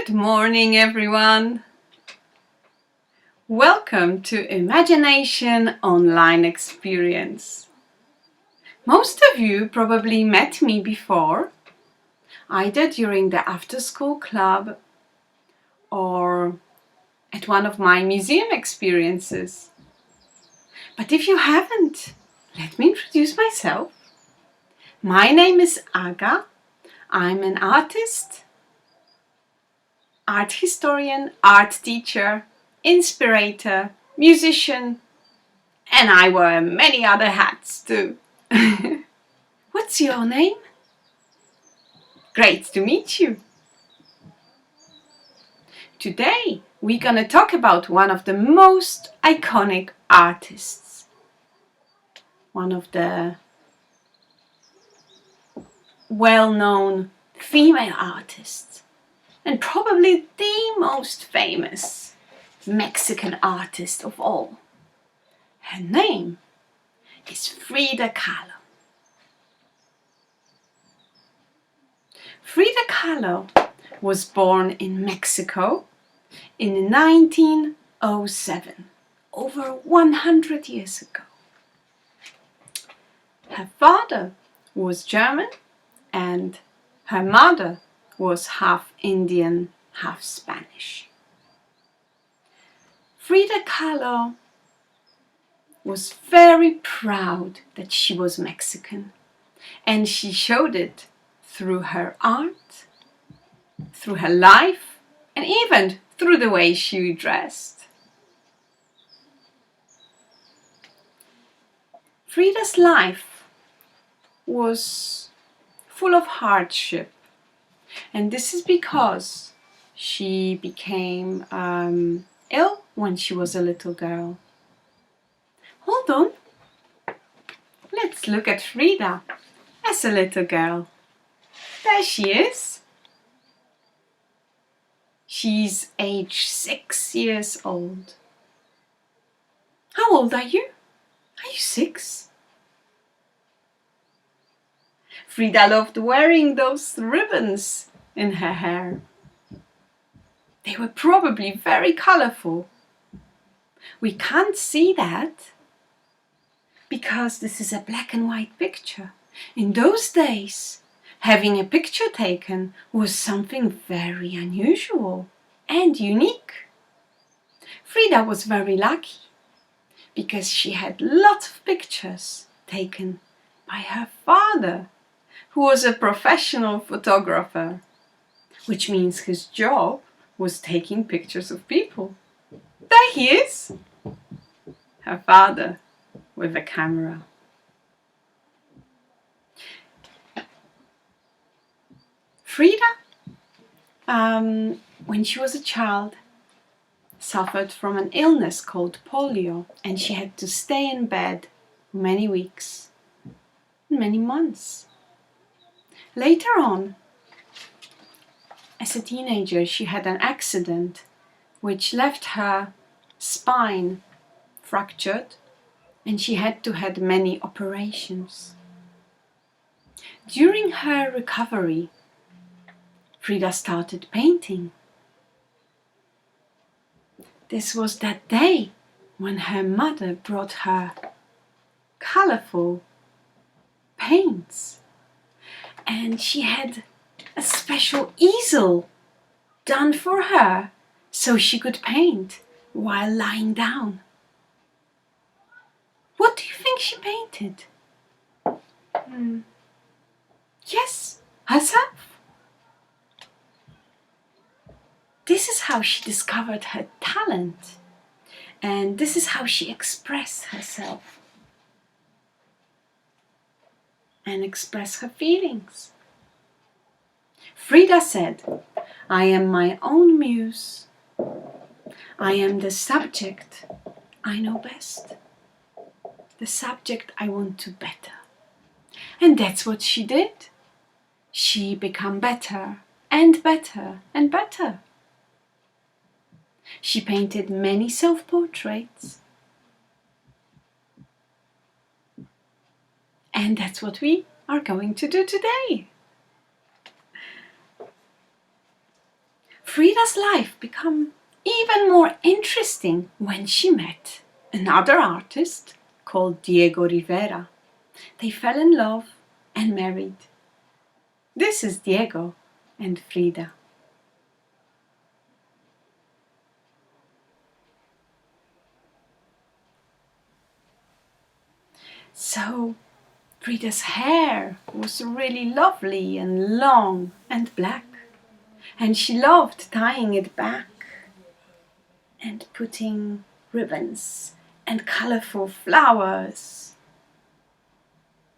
Good morning, everyone. Welcome to Imagination Online Experience. Most of you probably met me before, either during the after-school club or at one of my museum experiences. But if you haven't, let me introduce myself. My name is Aga. I'm an artist, art historian, art teacher, inspirator, musician, and I wear many other hats too. What's your name? Great to meet you. Today we're gonna talk about one of the most iconic artists. One of the well-known female artists. And probably the most famous Mexican artist of all. Her name is Frida Kahlo. Frida Kahlo was born in Mexico in 1907, over 100 years ago. Her father was German and her mother was half Indian, half Spanish. Frida Kahlo was very proud that she was Mexican, and she showed it through her art, through her life, and even through the way she dressed. Frida's life was full of hardship, and this is because she became ill when she was a little girl. Hold on. Let's look at Frida as a little girl. There she is. She's age 6 years old. How old are you? Are you 6? Frida loved wearing those ribbons in her hair. They were probably very colorful. We can't see that because this is a black and white picture. In those days, having a picture taken was something very unusual and unique. Frida was very lucky because she had lots of pictures taken by her father, who was a professional photographer, which means his job was taking pictures of people. There he is, her father with a camera. Frida, when she was a child, suffered from an illness called polio, and she had to stay in bed for many weeks, many months. Later on, as a teenager, she had an accident which left her spine fractured, and she had to have many operations. During her recovery, Frida started painting. This was that day when her mother brought her colorful paints, and she had a special easel done for her so she could paint while lying down. What do you think she painted? Yes, herself. This is how she discovered her talent, and this is how she expressed herself and expressed her feelings. Frida said, "I am my own muse. I am the subject I know best, the subject I want to better." And that's what she did. She became better and better and better. She painted many self-portraits. And that's what we are going to do today. Frida's life became even more interesting when she met another artist called Diego Rivera. They fell in love and married. This is Diego and Frida. So Frida's hair was really lovely and long and black, and she loved tying it back and putting ribbons and colorful flowers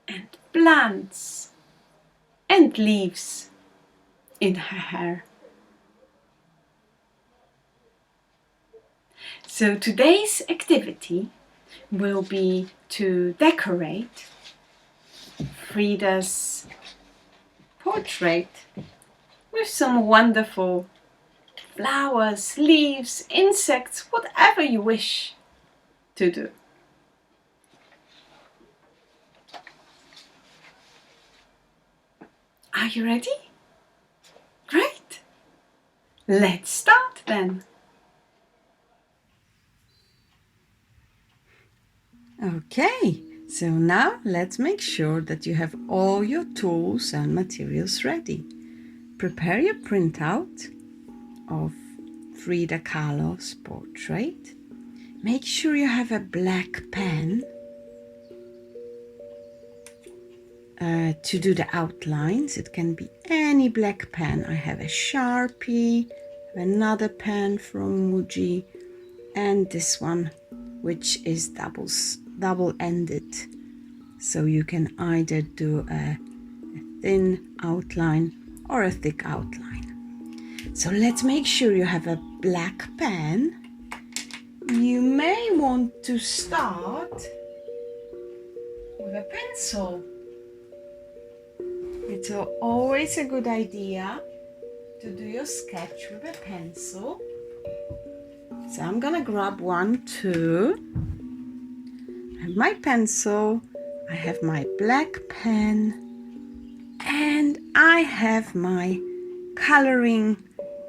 and plants and leaves in her hair. So today's activity will be to decorate Frida's portrait with some wonderful flowers, leaves, insects, whatever you wish to do. Are you ready? Great! Let's start then. Okay, so now let's make sure that you have all your tools and materials ready. Prepare your printout of Frida Kahlo's portrait. Make sure you have a black pen to do the outlines. It can be any black pen. I have a Sharpie, another pen from Muji, and this one, which is double-ended. So you can either do a thin outline or a thick outline. So let's make sure you have a black pen. You may want to start with a pencil. It's always a good idea to do your sketch with a pencil. So I'm gonna grab one too. I have my pencil, I have my black pen, and I have my coloring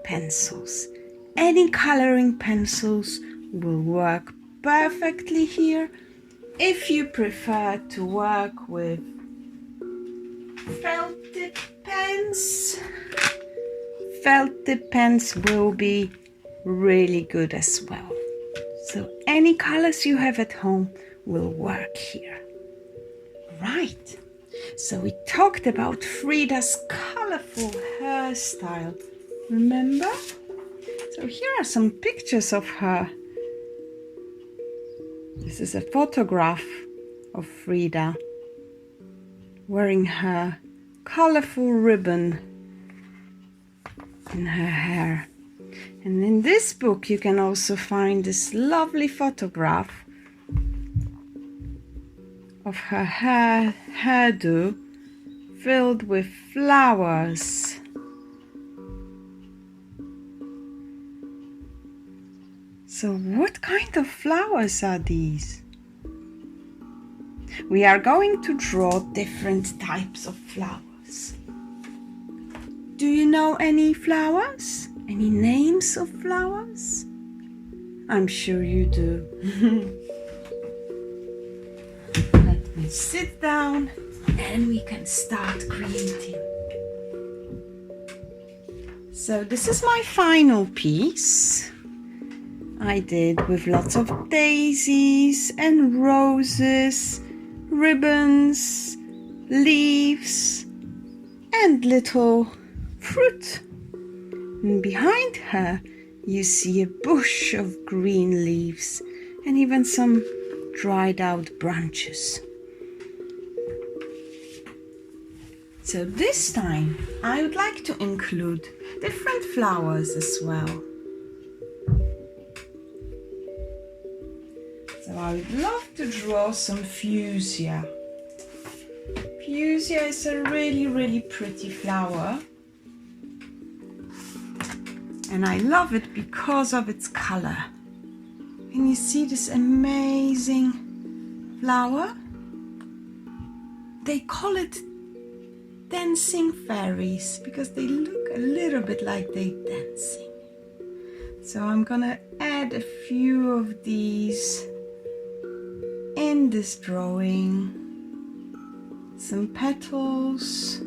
pencils. Any coloring pencils will work perfectly here. If you prefer to work with felt tip pens, felt tip pens will be really good as well. So any colors you have at home will work here. Right, so we talked about Frida's colorful hairstyle, remember? So here are some pictures of her. This is a photograph of Frida wearing her colorful ribbon in her hair. And in this book you can also find this lovely photograph of her hairdo filled with flowers. So what kind of flowers are these? We are going to draw different types of flowers. Do you know any flowers? Any names of flowers? I'm sure you do. Let me sit down and we can start creating. So this is my final piece. I did with lots of daisies and roses, ribbons, leaves, and little fruit. And behind her you see a bush of green leaves and even some dried out branches. So this time I would like to include different flowers as well. So I would love to draw some fuchsia. Fuchsia is a really pretty flower. And I love it because of its color. Can you see this amazing flower? They call it dancing fairies because they look a little bit like they're dancing. So I'm gonna add a few of these in this drawing. Some petals.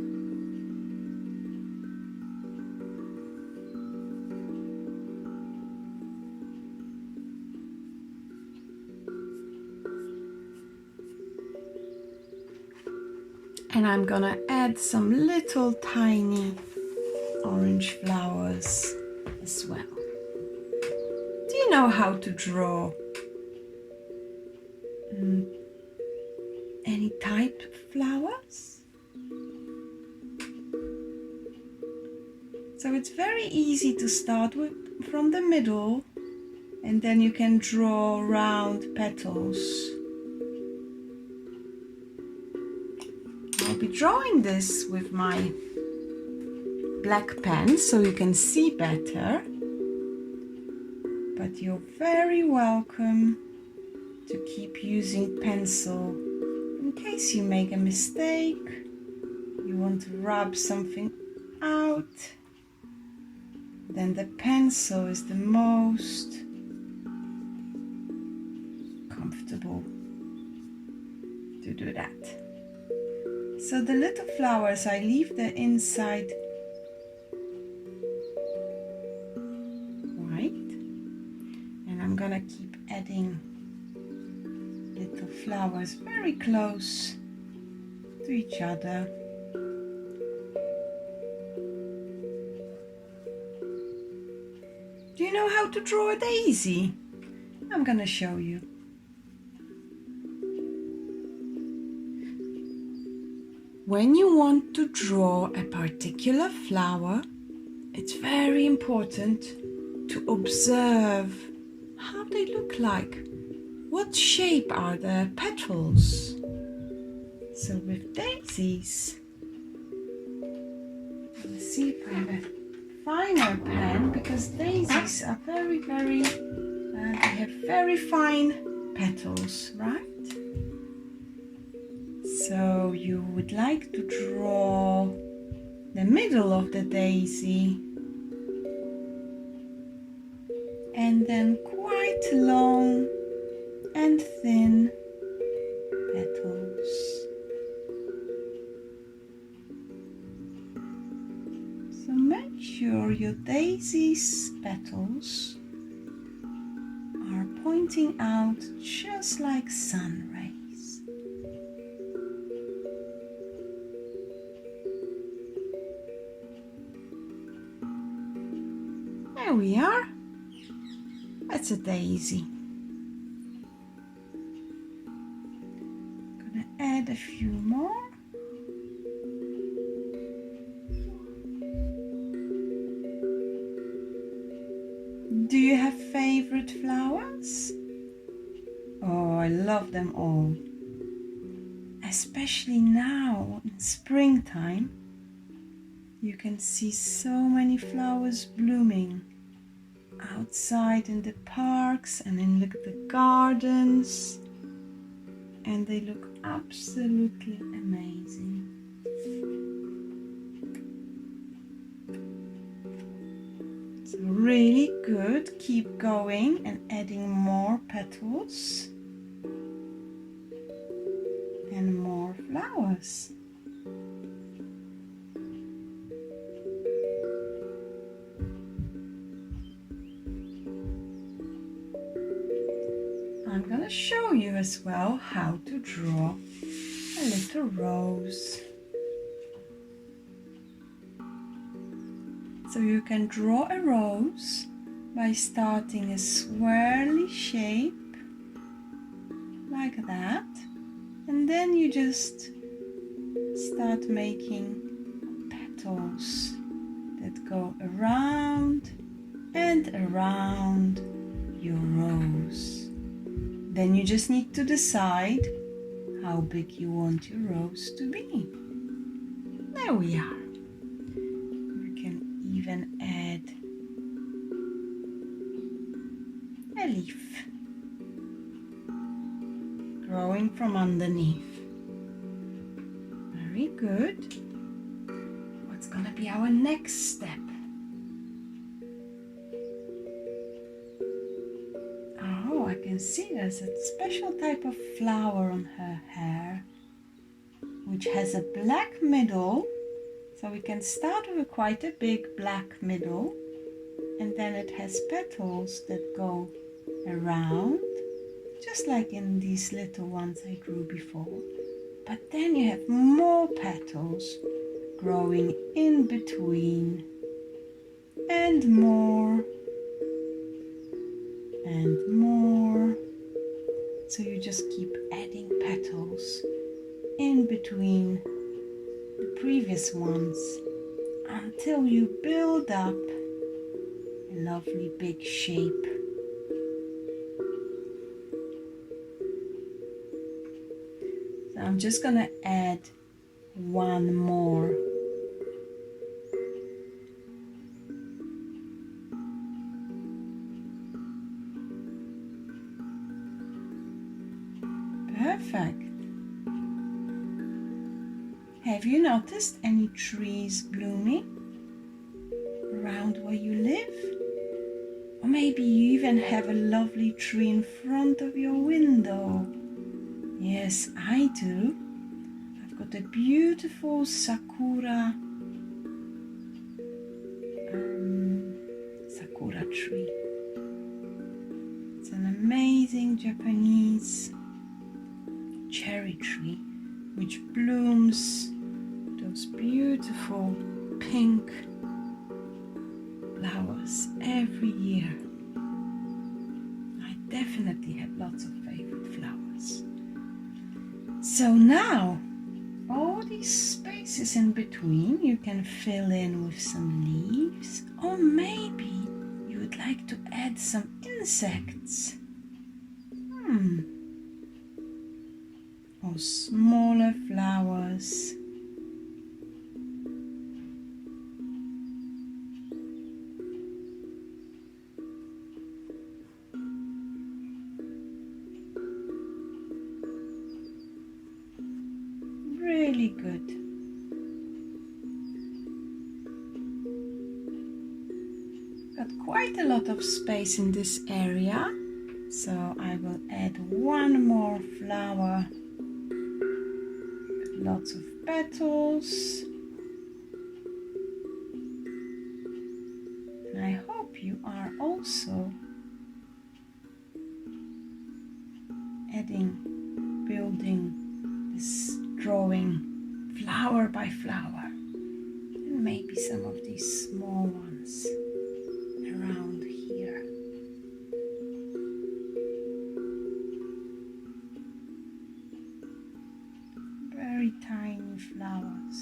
And I'm gonna add some little tiny orange flowers as well. Do you know how to draw any type of flowers? So it's very easy to start with from the middle, and then you can draw round petals. I'll be drawing this with my black pen so you can see better, but you're very welcome to keep using pencil in case you make a mistake, you want to rub something out. Then the pencil is the most comfortable to do that. So the little flowers, I leave the inside white, and I'm gonna keep adding little flowers very close to each other. Do you know how to draw a daisy? I'm gonna show you. When you want to draw a particular flower, it's very important to observe how they look like. What shape are the petals? So with daisies, let's see if I have a finer pen, because daisies are very, they have very fine petals, right? So you would like to draw the middle of the daisy, and then quite long and thin petals. So make sure your daisy's petals are pointing out just like sun rays. There we are. That's a daisy. Gonna add a few more. Do you have favorite flowers? Oh, I love them all. Especially now in springtime, you can see so many flowers blooming outside in the parks and in the gardens, and they look absolutely amazing. So really good. Keep going and adding more petals and more flowers. I'm going to show you as well how to draw a little rose. So you can draw a rose by starting a swirly shape like that, and then you just start making petals that go around and around your rose. Then you just need to decide how big you want your rose to be. There we are. We can even add a leaf growing from underneath. Very good. What's gonna be our next step? can see there's a special type of flower on her hair, which has a black middle. So we can start with quite a big black middle, and then it has petals that go around, just like in these little ones I grew before. But then you have more petals growing in between, and more and more. So you just keep adding petals in between the previous ones until you build up a lovely big shape. So I'm just gonna add one more. Perfect. Have you noticed any trees blooming around where you live? Or maybe you even have a lovely tree in front of your window. Yes, I do. I've got a beautiful sakura tree. It's an amazing Japanese cherry tree which blooms those beautiful pink flowers every year. I definitely have lots of favorite flowers. So now all these spaces in between you can fill in with some leaves, or maybe you would like to add some insects. Or smaller flowers. Really good. Got quite a lot of space in this area, so I will add one more flower. Lots of petals. And I hope you are also building this drawing flower by flower, and maybe some of these small ones around here. Very tiny flowers.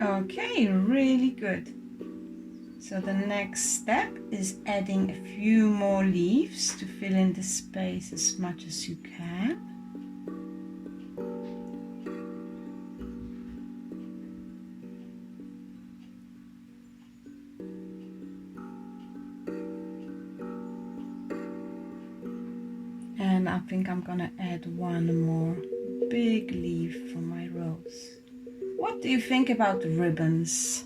Okay, really good. So the next step is adding a few more leaves to fill in the space as much as you can. And I think I'm gonna add one more big leaf for my rose. What do you think about ribbons?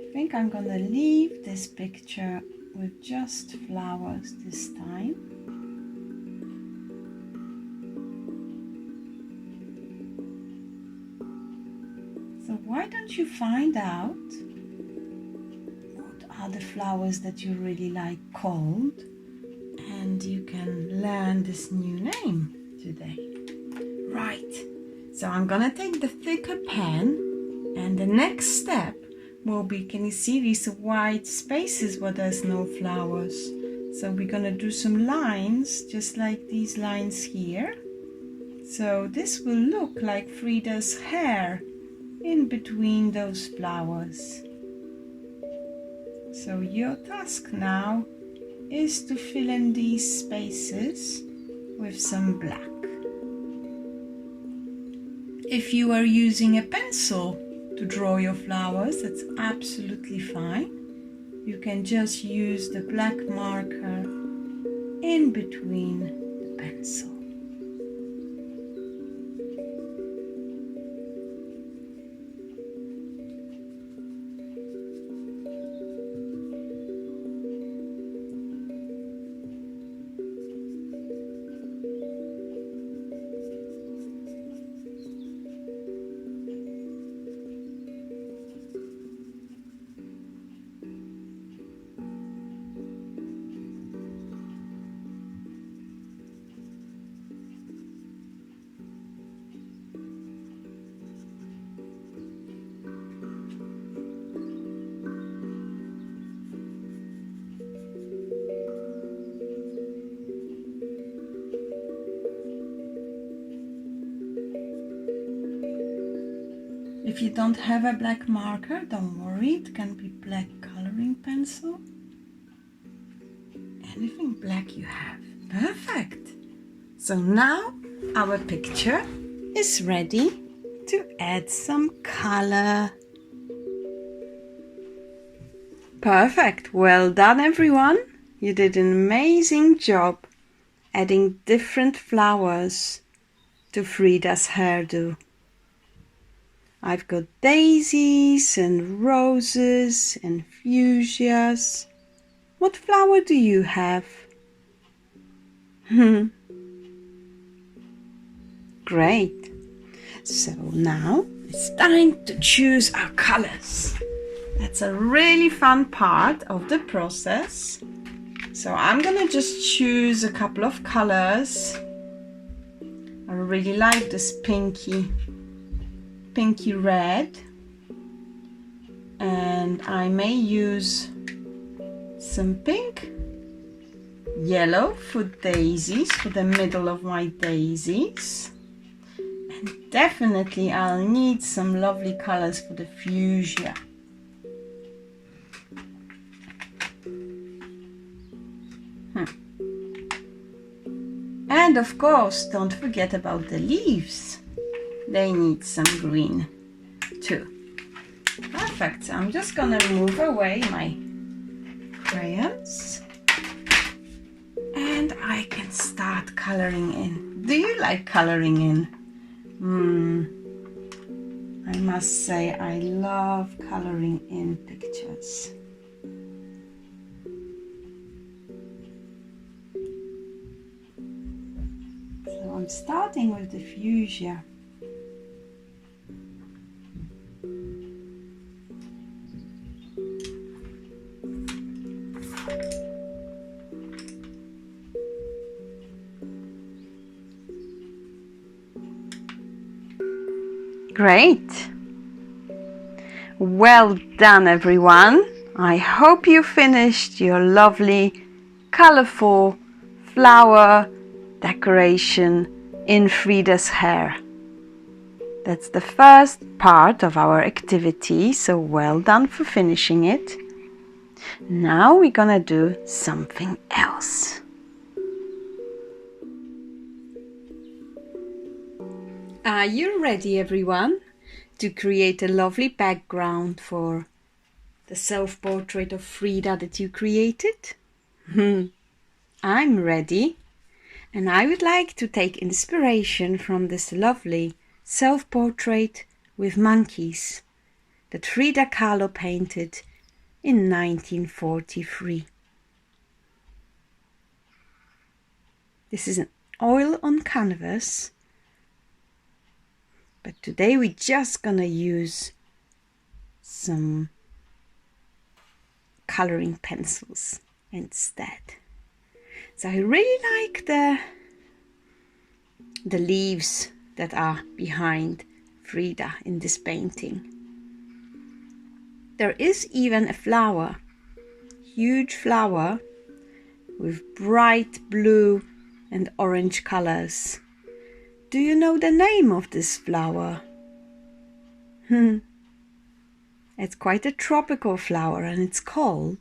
I think I'm gonna leave this picture with just flowers this time. So why don't you find out what are the flowers that you really like called, and you can learn this new name today. Right, so I'm gonna take the thicker pen, and the next step will be, can you see these white spaces where there's no flowers? So we're gonna do some lines, just like these lines here. So this will look like Frida's hair in between those flowers. So your task now is to fill in these spaces with some black. If you are using a pencil to draw your flowers, that's absolutely fine. you can just use the black marker in between the pencil. If you don't have a black marker, don't worry, it can be black coloring pencil. Anything black you have. Perfect! So now our picture is ready to add some color. Perfect! Well done, everyone! You did an amazing job adding different flowers to Frida's hairdo. I've got daisies and roses and fuchsias. What flower do you have? Great. So now it's time to choose our colors. That's a really fun part of the process. So I'm gonna just choose a couple of colors. I really like this pinky red, and I may use some pink, yellow for daisies, for the middle of my daisies, and definitely I'll need some lovely colors for the fuchsia. And of course, don't forget about the leaves. They need some green too. Perfect. So I'm just gonna move away my crayons and I can start coloring in. Do you like coloring in? I must say I love coloring in pictures. So I'm starting with the fuchsia. Great! Well done, everyone! I hope you finished your lovely, colorful flower decoration in Frida's hair. That's the first part of our activity, so well done for finishing it. Now we're gonna do something else. Are you ready, everyone, to create a lovely background for the self-portrait of Frida that you created? I'm ready, and I would like to take inspiration from this lovely self-portrait with monkeys that Frida Kahlo painted in 1943. This is an oil on canvas, but today we're just gonna use some coloring pencils instead. So I really like the leaves that are behind Frida in this painting. There is even a flower, huge flower with bright blue and orange colors. Do you know the name of this flower? It's quite a tropical flower, and it's called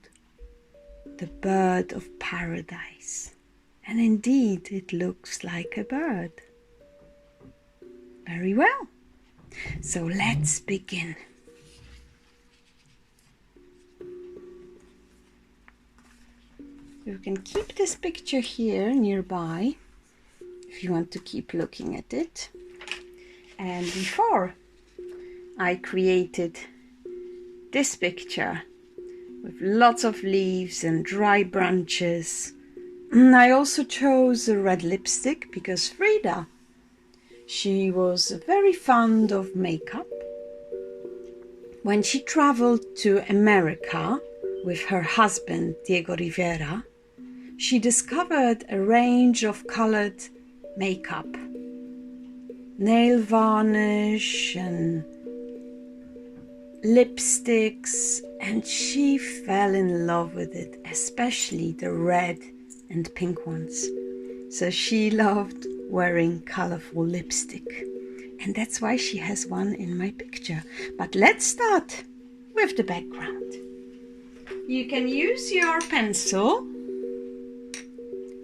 the bird of paradise. And indeed, it looks like a bird. Very well. So let's begin. You can keep this picture here nearby if you want to keep looking at it. And before I created this picture with lots of leaves and dry branches, I also chose a red lipstick because Frida, she was very fond of makeup. When she traveled to America with her husband Diego Rivera, she discovered a range of colored makeup, nail varnish and lipsticks, and she fell in love with it, especially the red and pink ones. So she loved wearing colorful lipstick, and that's why she has one in my picture. But let's start with the background. You can use your pencil,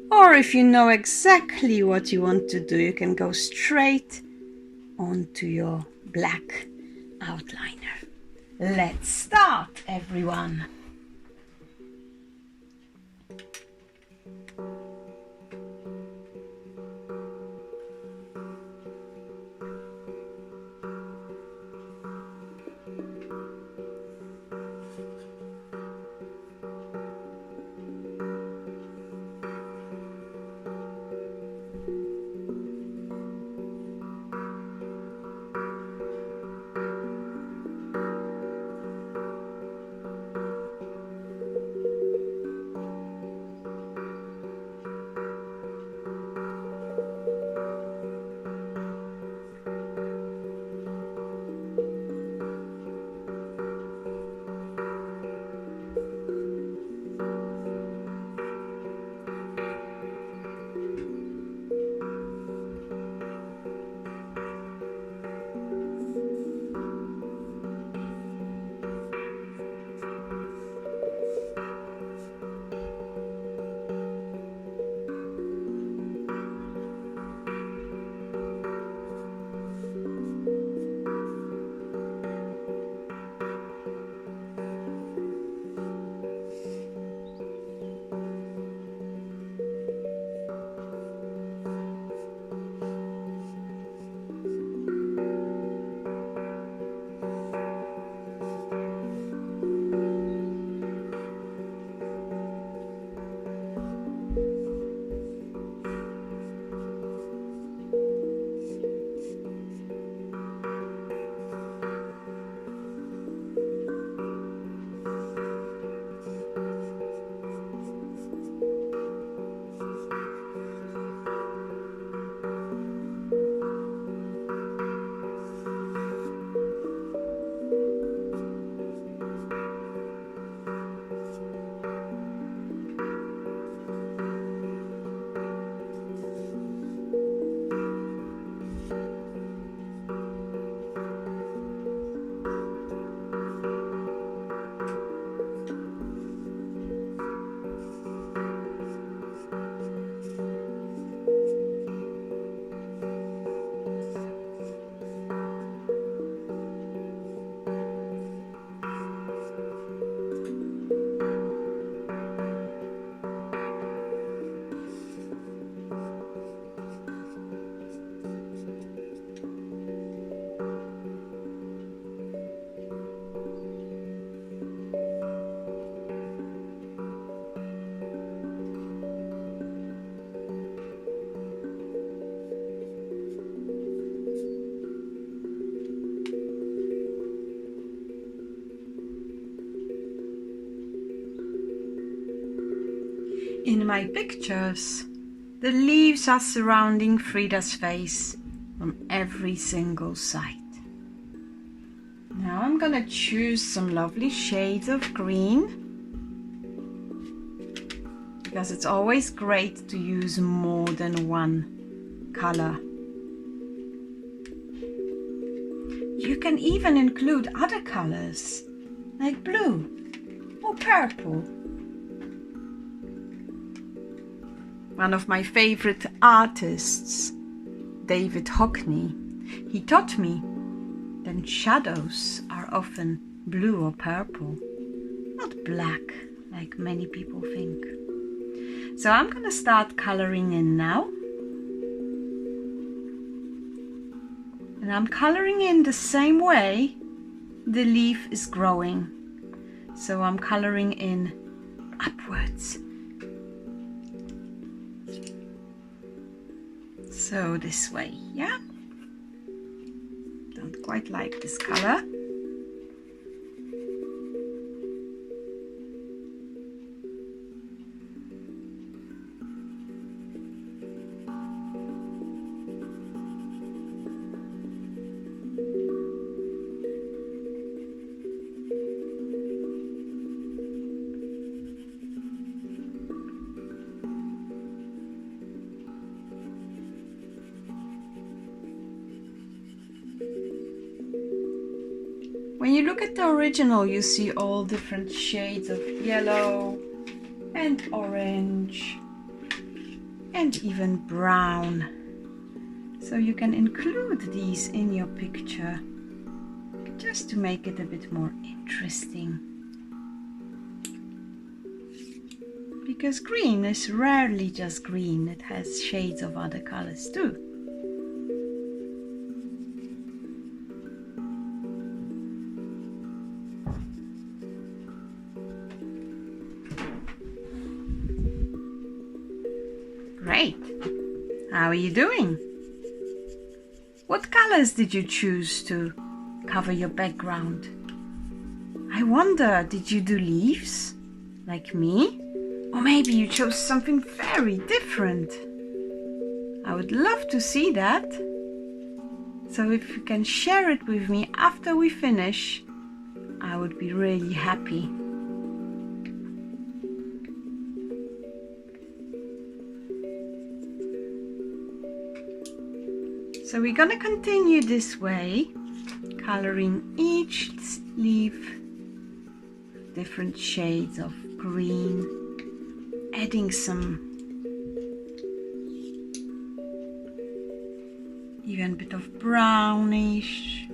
or if you know exactly what you want to do, you can go straight onto your black outliner. Let's start, everyone. In my pictures, the leaves are surrounding Frida's face from every single side. Now I'm gonna choose some lovely shades of green, because it's always great to use more than one color. You can even include other colors like blue or purple. One of my favorite artists, David Hockney, he taught me that shadows are often blue or purple, not black like many people think. So I'm gonna start coloring in now. And I'm coloring in the same way the leaf is growing. So I'm coloring in upwards. So this way, yeah? Don't quite like this color. When you look at the original, you see all different shades of yellow and orange and even brown. So you can include these in your picture just to make it a bit more interesting. Because green is rarely just green, it has shades of other colors too. Great! How are you doing? What colors did you choose to cover your background? I wonder, did you do leaves like me? Or maybe you chose something very different. I would love to see that. So if you can share it with me after we finish, I would be really happy. So we're gonna continue this way, coloring each leaf different shades of green, adding some even a bit of brownish.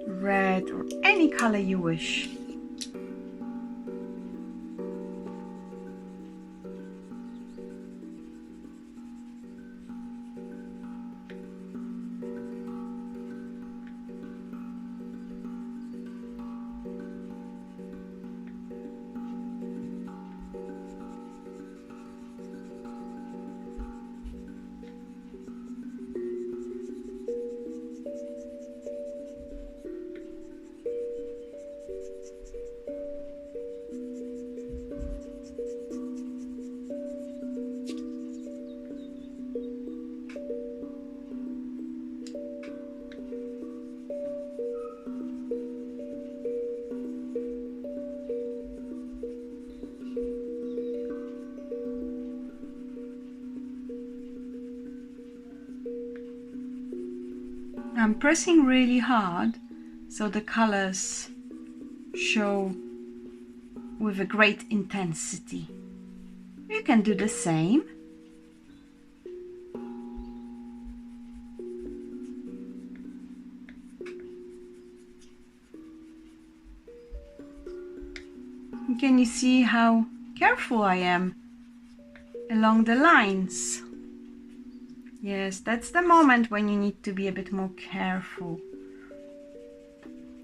Red or any color you wish. I'm pressing really hard so the colors show with a great intensity. You can do the same. Can you see how careful I am along the lines? Yes, that's the moment when you need to be a bit more careful,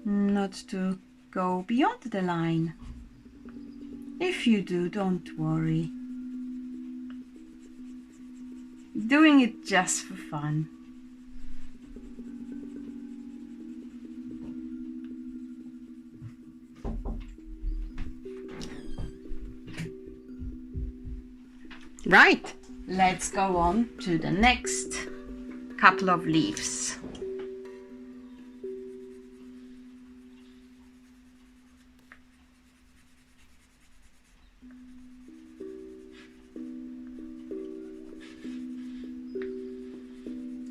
not to go beyond the line. If you do, don't worry. Doing it just for fun. Right, let's go on to the next couple of leaves.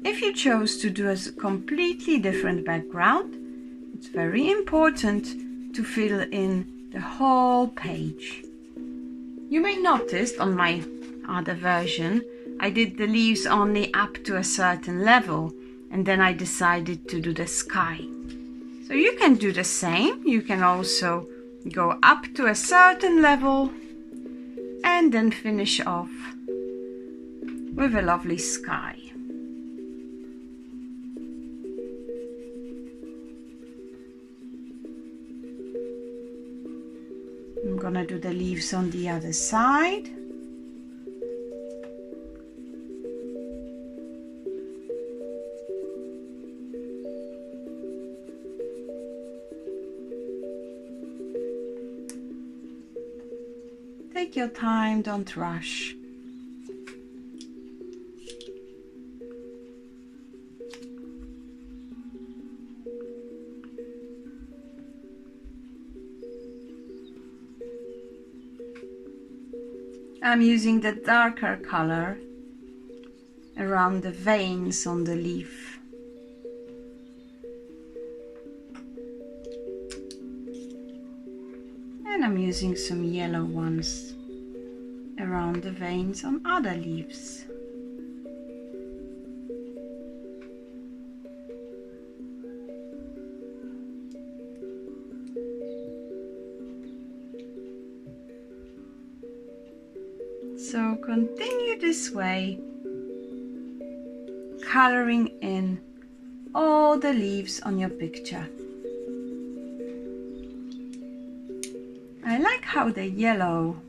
If you chose to do a completely different background, it's very important to fill in the whole page. You may notice on my other version, I did the leaves only up to a certain level, And then I decided to do the sky. So you can do the same. You can also go up to a certain level and then finish off with a lovely sky. I'm gonna do the leaves on the other side. Take your time, don't rush. I'm using the darker color around the veins on the leaf. And I'm using some yellow ones around the veins on other leaves. So continue this way, coloring in all the leaves on your picture. I like how the yellow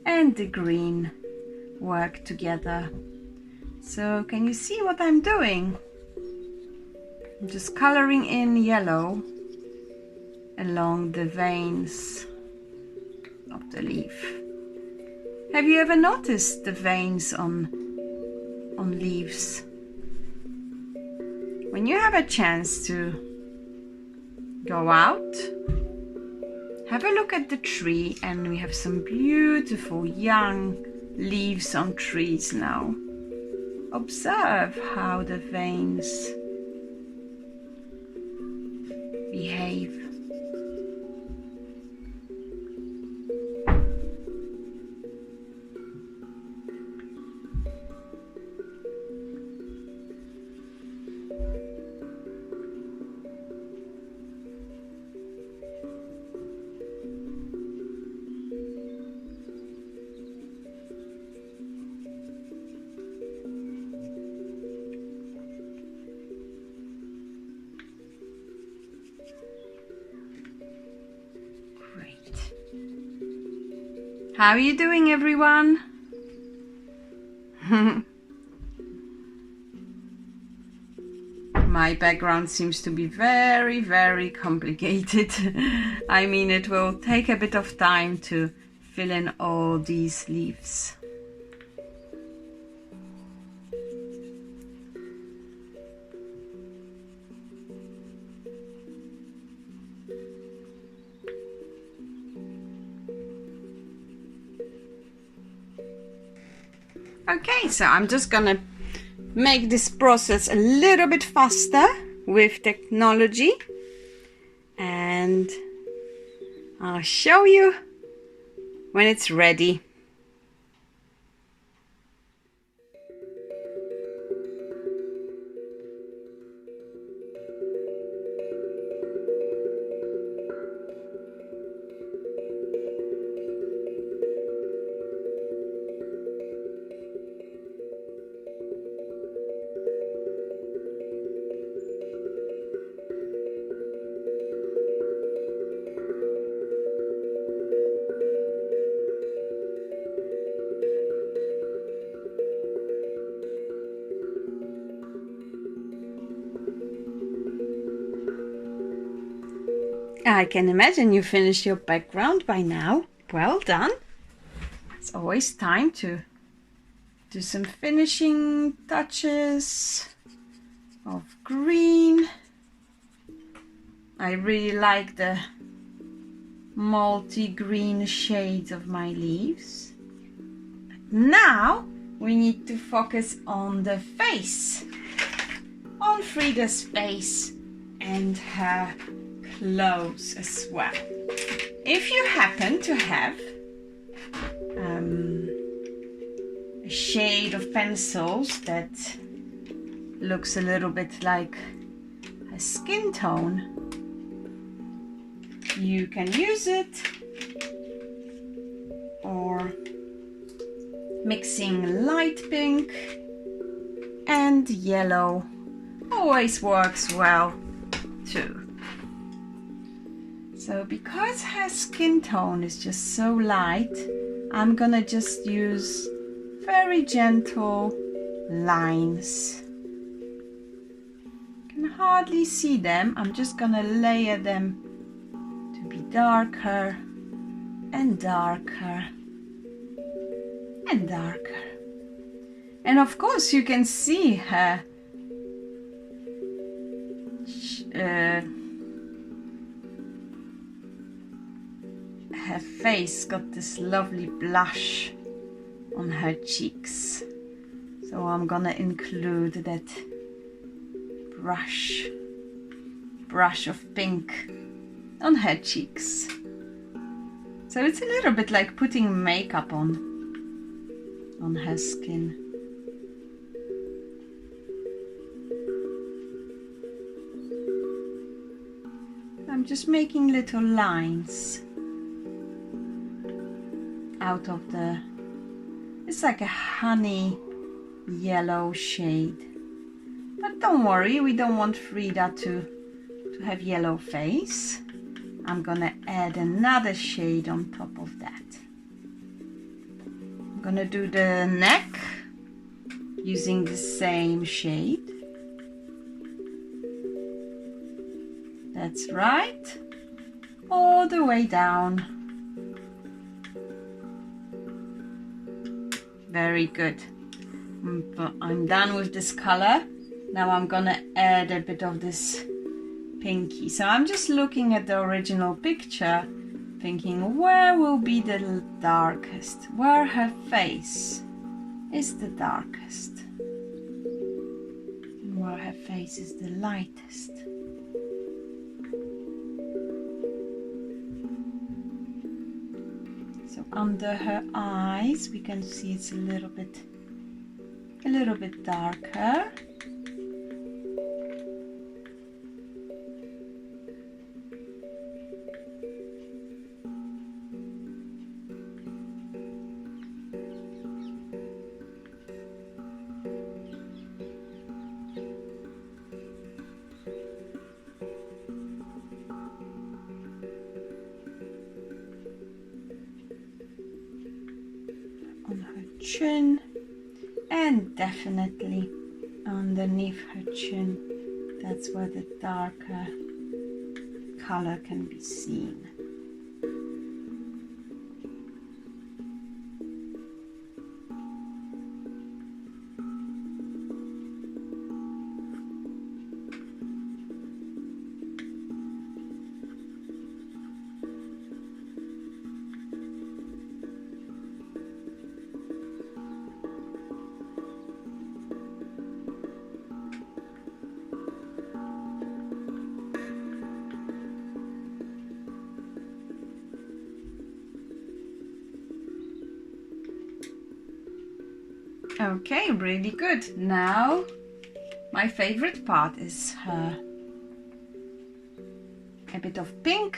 and the green work together. So can you see what I'm doing? I'm just coloring in yellow along the veins of the leaf. Have you ever noticed the veins on leaves? When you have a chance to go out, have a look at the tree, and we have some beautiful young leaves on trees now. Observe how the veins behave. How are you doing, everyone? My background seems to be very, very complicated. I mean, it will take a bit of time to fill in all these leaves. Okay, so I'm just gonna make this process a little bit faster with technology, and I'll show you when it's ready. I can imagine you finished your background by now. Well done. It's always time to do some finishing touches of green. I really like the multi-green shades of my leaves. But now we need to focus on the face, on Frida's face and her clothes as well. If you happen to have a shade of pencils that looks a little bit like a skin tone, you can use it, or mixing light pink and yellow always works well too. So because her skin tone is just so light, I'm gonna just use very gentle lines. You can hardly see them. I'm just gonna layer them to be darker and darker and darker. And of course you can see her her face got this lovely blush on her cheeks. So I'm gonna include that brush of pink on her cheeks. So it's a little bit like putting makeup on her skin. I'm just making little lines out of the, it's like a honey yellow shade. But don't worry, we don't want Frida to have yellow face. I'm gonna add another shade on top of that. I'm gonna do the neck using the same shade. That's right, all the way down. Very good. I'm done with this color. Now I'm gonna add a bit of this pinky. So I'm just looking at the original picture, thinking where will be the darkest, where her face is the darkest, and where her face is the lightest. So under her eyes we can see it's a little bit darker. On her chin, and definitely underneath her chin. That's where the darker color can be seen. Okay, really good. Now my favorite part is a bit of pink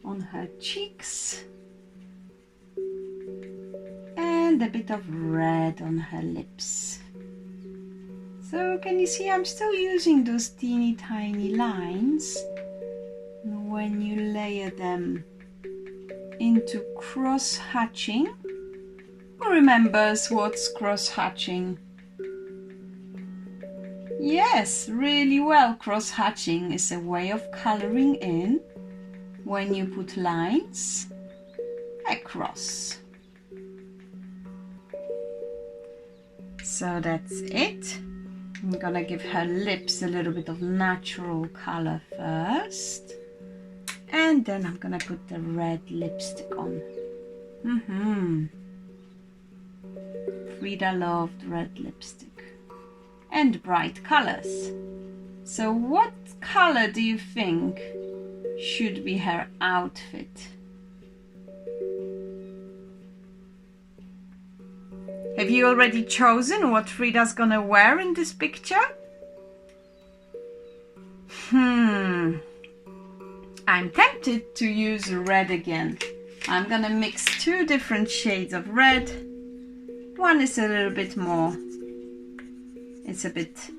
on her cheeks and a bit of red on her lips. So can you see I'm still using those teeny tiny lines. When you layer them into cross hatching, who remembers what's cross hatching? Yes, really well. Cross hatching is a way of coloring in when you put lines across. So that's it. I'm gonna give her lips a little bit of natural color first, and then I'm gonna put the red lipstick on. Frida loved red lipstick and bright colors. So what color do you think should be her outfit? Have you already chosen what Frida's gonna wear in this picture? I'm tempted to use red again. I'm gonna mix two different shades of red. One is a little bit more, it's a bit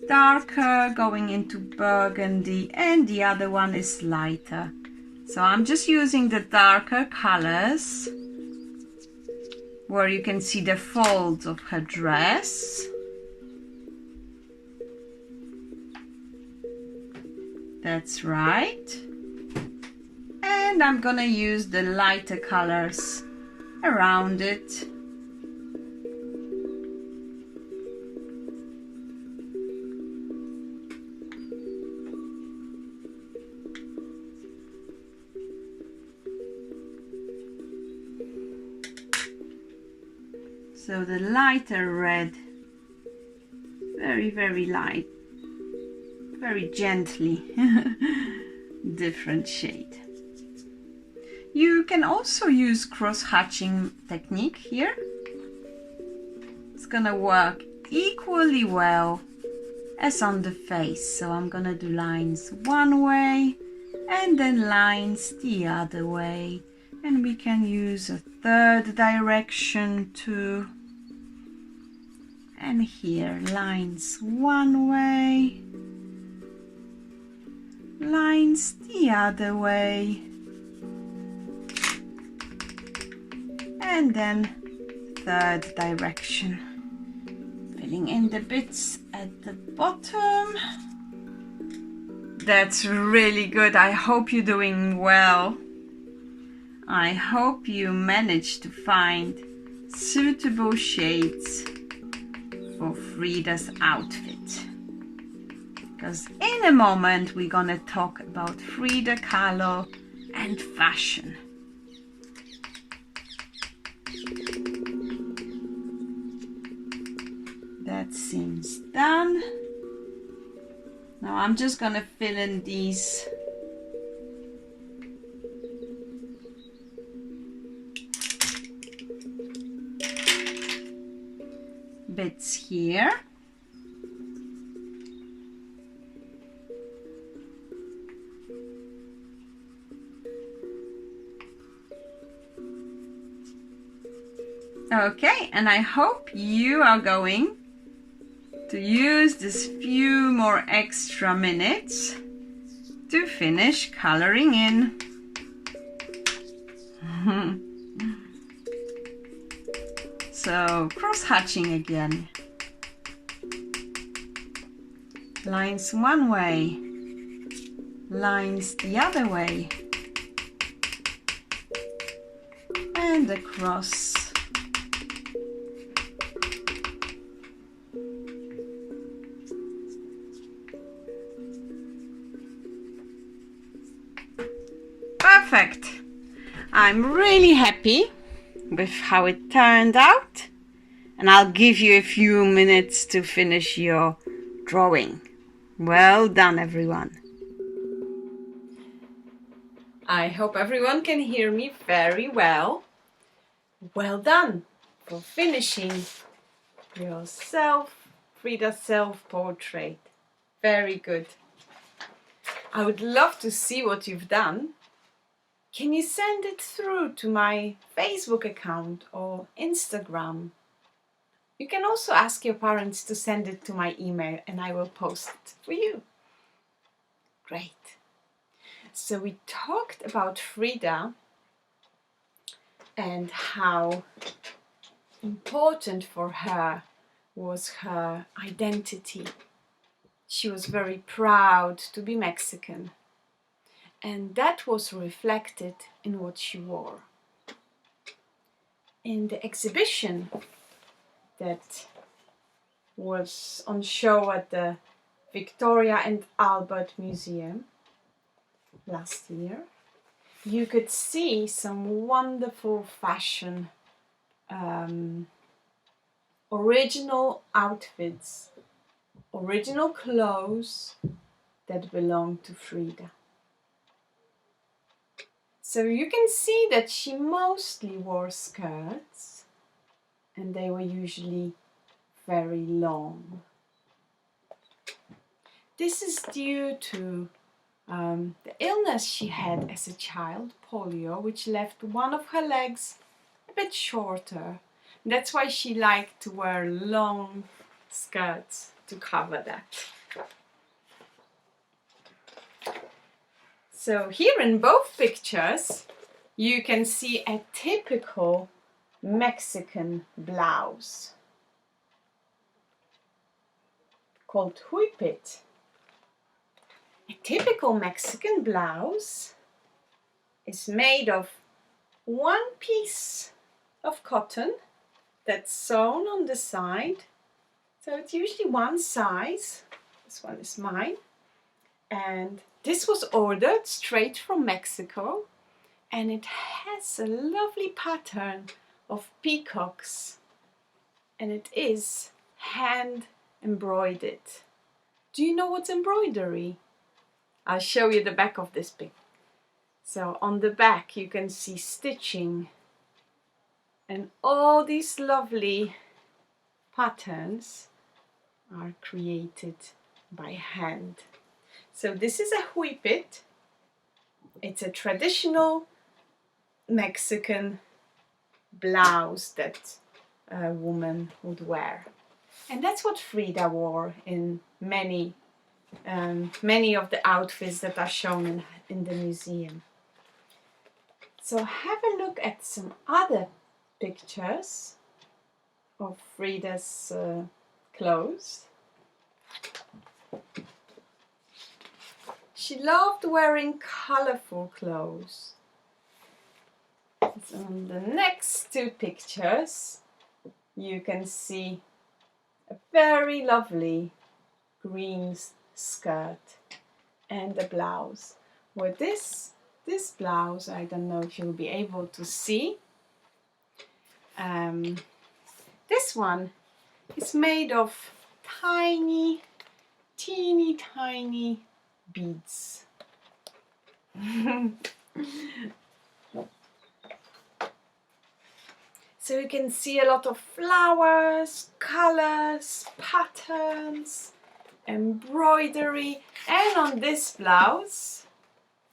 darker, going into burgundy, and the other one is lighter. So I'm just using the darker colors where you can see the folds of her dress. That's right. And I'm gonna use the lighter colors around it. So the lighter red, very, very light, very gently, different shade. You can also use cross-hatching technique here. It's gonna work equally well as on the face. So I'm gonna do lines one way and then lines the other way. And we can use a third direction too. And here lines one way, lines the other way, and then third direction. Filling in the bits at the bottom. That's really good. I hope you're doing well. I hope you managed to find suitable shades for Frida's outfit. Because in a moment we're gonna talk about Frida Kahlo and fashion. That seems done. Now I'm just gonna fill in these bits here. Okay, and I hope you are going to use this few more extra minutes to finish coloring in. So cross-hatching again. Lines one way, lines the other way, and across. Perfect. I'm really happy with how it turned out, and I'll give you a few minutes to finish your drawing. Well done, everyone. I hope everyone can hear me very well. Well done for finishing your Frida self-portrait. Very good. I would love to see what you've done. Can you send it through to my Facebook account or Instagram? You can also ask your parents to send it to my email and I will post it for you. Great. So we talked about Frida and how important for her was her identity. She was very proud to be Mexican, and that was reflected in what she wore. In the exhibition that was on show at the Victoria and Albert Museum last year, you could see some wonderful fashion, original outfits, original clothes that belong to Frida. So you can see that she mostly wore skirts and they were usually very long. This is due to the illness she had as a child, polio, which left one of her legs a bit shorter. That's why she liked to wear long skirts to cover that. So here in both pictures you can see a typical Mexican blouse called huipit. A typical Mexican blouse is made of one piece of cotton that's sewn on the side. So it's usually one size. This one is mine. And this was ordered straight from Mexico. And it has a lovely pattern of peacocks. And it is hand embroidered. Do you know what's embroidery? I'll show you the back of this pic. So on the back you can see stitching and all these lovely patterns are created by hand. So this is a huipit. It's a traditional Mexican blouse that a woman would wear. And that's what Frida wore in many of the outfits that are shown in the museum. So have a look at some other pictures of Frida's clothes. She loved wearing colorful clothes. So on the next two pictures you can see a very lovely green skirt and a blouse. With this blouse, I don't know if you'll be able to see. This one is made of teeny tiny beads. So you can see a lot of flowers, colors, patterns, embroidery, and on this blouse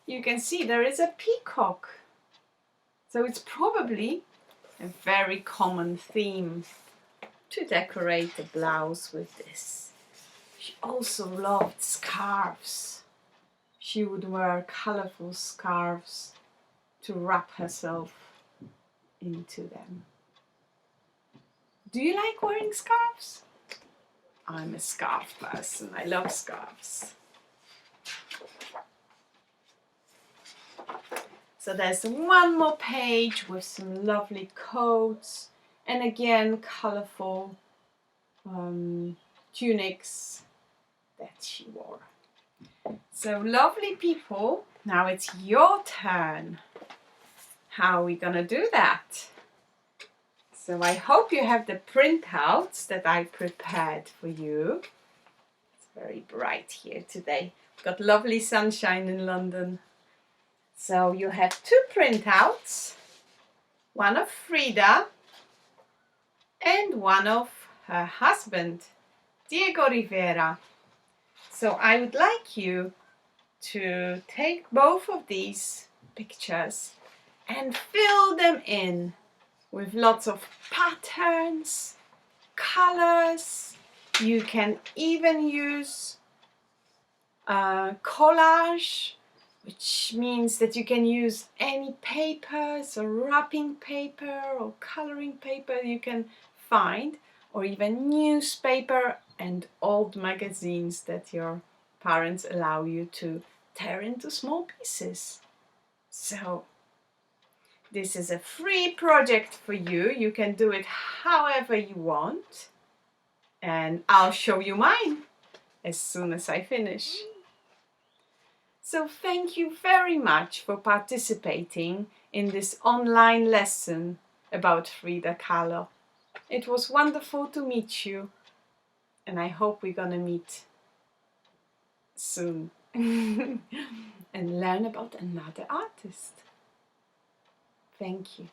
you can see there is a peacock. So it's probably a very common theme to decorate a blouse with this. She also loved scarves. She would wear colorful scarves to wrap herself into them. Do you like wearing scarves? I'm a scarf person. I love scarves. So there's one more page with some lovely coats and again colorful tunics that she wore. So lovely people, now it's your turn. How are we gonna do that? So I hope you have the printouts that I prepared for you. It's very bright here today. Got lovely sunshine in London. So you have two printouts, one of Frida and one of her husband, Diego Rivera. So I would like you to take both of these pictures and fill them in with lots of patterns, colors. You can even use collage, which means that you can use any paper, so wrapping paper or coloring paper you can find, or even newspaper and old magazines that your parents allow you to tear into small pieces. So this is a free project for you. You can do it however you want. And I'll show you mine as soon as I finish. So thank you very much for participating in this online lesson about Frida Kahlo. It was wonderful to meet you, and I hope we're gonna meet soon and learn about another artist. Thank you.